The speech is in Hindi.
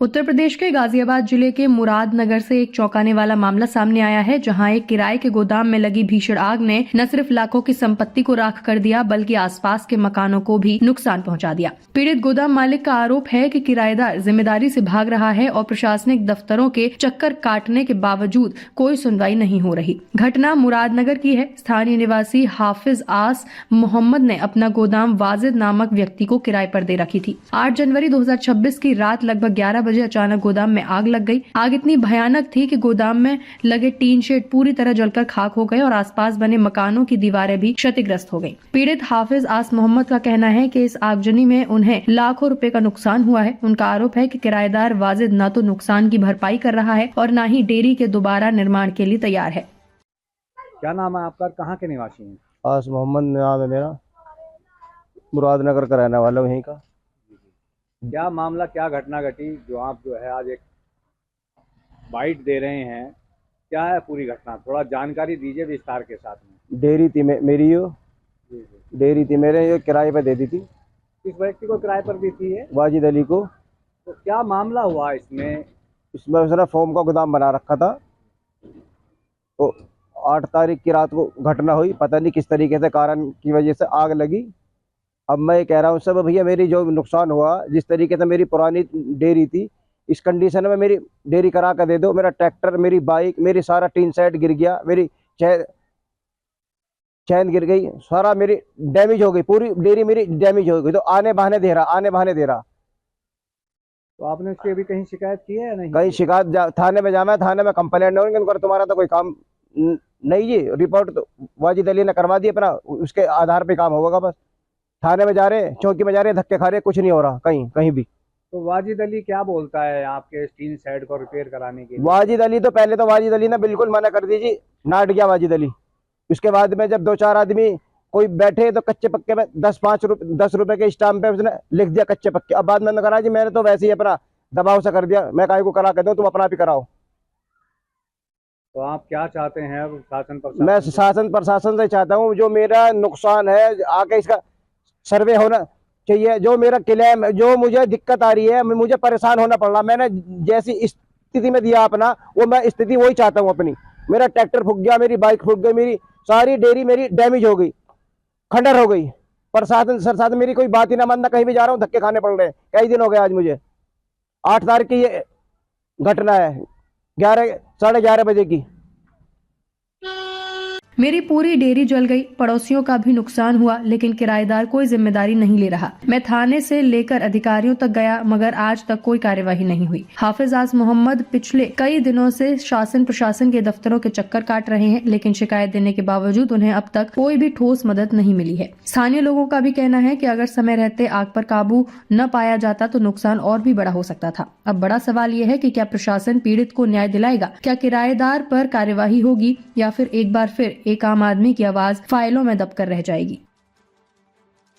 उत्तर प्रदेश के गाजियाबाद जिले के मुरादनगर से एक चौंकाने वाला मामला सामने आया है, जहां एक किराए के गोदाम में लगी भीषण आग ने न सिर्फ लाखों की संपत्ति को राख कर दिया, बल्कि आसपास के मकानों को भी नुकसान पहुंचा दिया। पीड़ित गोदाम मालिक का आरोप है कि किराएदार जिम्मेदारी से भाग रहा है और प्रशासनिक दफ्तरों के चक्कर काटने के बावजूद कोई सुनवाई नहीं हो रही। घटना मुरादनगर की है। स्थानीय निवासी हाफिज आस मोहम्मद ने अपना गोदाम वाजिद नामक व्यक्ति को किराए पर दे रखी थी। 8 जनवरी 2026 की रात लगभग 11 बजे अचानक गोदाम में आग लग गई। आग इतनी भयानक थी कि गोदाम में लगे टीन शेड पूरी तरह जलकर खाक हो गए और आसपास बने मकानों की दीवारें भी क्षतिग्रस्त हो गईं। पीड़ित हाफिज आस मोहम्मद का कहना है कि इस आगजनी में उन्हें लाखों रुपए का नुकसान हुआ है। उनका आरोप है कि किराएदार वाजिद न तो नुकसान की भरपाई कर रहा है और न ही डेयरी के दोबारा निर्माण के लिए तैयार है। क्या नाम है आपका, कहाँ के निवासी हैं? आस मोहम्मद नाम है मेरा, मुरादनगर का रहने वाला हूँ यहीं का। क्या मामला, क्या घटना घटी जो आप जो है आज एक बाइट दे रहे हैं? क्या है पूरी घटना, थोड़ा जानकारी दीजिए विस्तार के साथ में। डेयरी थी मेरी, यो डेयरी थी मेरे, ये किराए पे दे दी थी। किस व्यक्ति को किराए पर दी थी? वाजिद अली को। तो क्या मामला हुआ इसमें? इसमें उसने फोम का गोदाम बना रखा था। तो 8 तारीख की रात को घटना हुई, पता नहीं किस तरीके से कारण की वजह से आग लगी। अब मैं ये कह रहा हूँ सब, भैया मेरी जो नुकसान हुआ, जिस तरीके से मेरी पुरानी डेयरी थी, इस कंडीशन में मेरी डेयरी करा कर दे दो। मेरा ट्रैक्टर, मेरी बाइक, मेरी सारा टीन सेट गिर गया, मेरी चैन गिर गई, सारा मेरी डैमेज हो गई, पूरी डेयरी मेरी डैमेज हो गई। तो आने बहाने दे रहा। तो आपने उसकी अभी कहीं शिकायत की है या नहीं? कहीं शिकायत थाने में जाना है, थाने में कंप्लेंट नहीं होंगे, तुम्हारा तो कोई काम नहीं जी। रिपोर्ट तो वाजिद अली ने करवा दी अपना, उसके आधार पे काम होगा बस। थाने में जा रहे, चौकी में जा रहे, धक्के खा रहे, कुछ नहीं हो रहा कहीं भी। तो वाजिद अली क्या बोलता है आपके टीन सेट को रिपेयर कराने के लिए? वाजिद अली तो पहले तो वाजिद अली ने बिल्कुल मना कर दी जी, नाट गया वाजिद अली। उसके बाद में जब 2-4 आदमी कोई बैठे तो कच्चे पक्के में 10 रुपए के स्टाम्प पे उसने लिख दिया कच्चे पक्के। अब बाद में करा जी मैंने तो वैसे ही अपना दबाव से कर दिया, मैं काहे को करा कर दूं, तुम अपना भी कराओ। तो आप क्या चाहते हैं अब शासन प्रशासन? मैं शासन प्रशासन से चाहता हूँ, जो मेरा नुकसान है आके इसका सर्वे होना चाहिए। जो मेरा क्लेम, जो मुझे दिक्कत आ रही है, मुझे परेशान होना पड़ रहा, मैंने जैसी स्थिति में दिया अपना, वो मैं स्थिति वही चाहता हूँ अपनी। मेरा ट्रैक्टर फूक गया, मेरी बाइक फूक गई, मेरी सारी डेयरी मेरी डैमेज हो गई, खंडर हो गई। प्रशासन मेरी कोई बात ही ना मानना, कहीं भी जा रहा हूँ धक्के खाने पड़ रहे हैं। कई दिन हो गए आज मुझे। 8 तारीख की ये घटना है, 11-11:30 बजे की। मेरी पूरी डेयरी जल गई, पड़ोसियों का भी नुकसान हुआ, लेकिन किराएदार कोई जिम्मेदारी नहीं ले रहा। मैं थाने से लेकर अधिकारियों तक गया, मगर आज तक कोई कार्यवाही नहीं हुई। हाफिज आस मोहम्मद पिछले कई दिनों से शासन प्रशासन के दफ्तरों के चक्कर काट रहे हैं, लेकिन शिकायत देने के बावजूद उन्हें अब तक कोई भी ठोस मदद नहीं मिली है। स्थानीय लोगों का भी कहना है कि अगर समय रहते आग पर काबू न पाया जाता तो नुकसान और भी बड़ा हो सकता था। अब बड़ा सवाल यह है कि क्या प्रशासन पीड़ित को न्याय दिलाएगा? क्या किराएदार पर कार्यवाही होगी या फिर एक बार फिर एक आम आदमी की आवाज फाइलों में दबकर रह जाएगी?